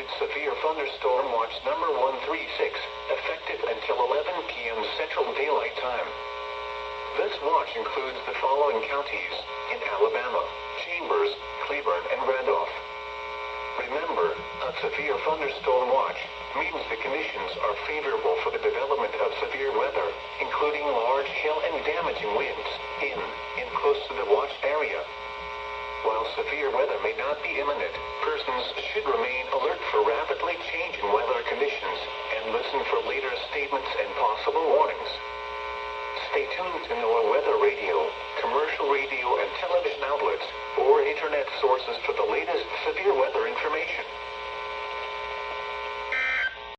issued severe thunderstorm watch number 136, effective until 11 p.m. Central Daylight Time. This watch includes the following counties in Alabama: Chambers, Cleburne, and Randolph. Remember, a severe thunderstorm watch means the conditions are favorable for the development of severe weather, including large hail and damaging winds, in and close to the watch area. While severe weather may not be imminent, persons should remain alert for rapidly changing weather conditions and listen for later statements and possible warnings. Stay tuned to NOAA weather radio, commercial radio and television outlets, or internet sources for the latest severe weather information.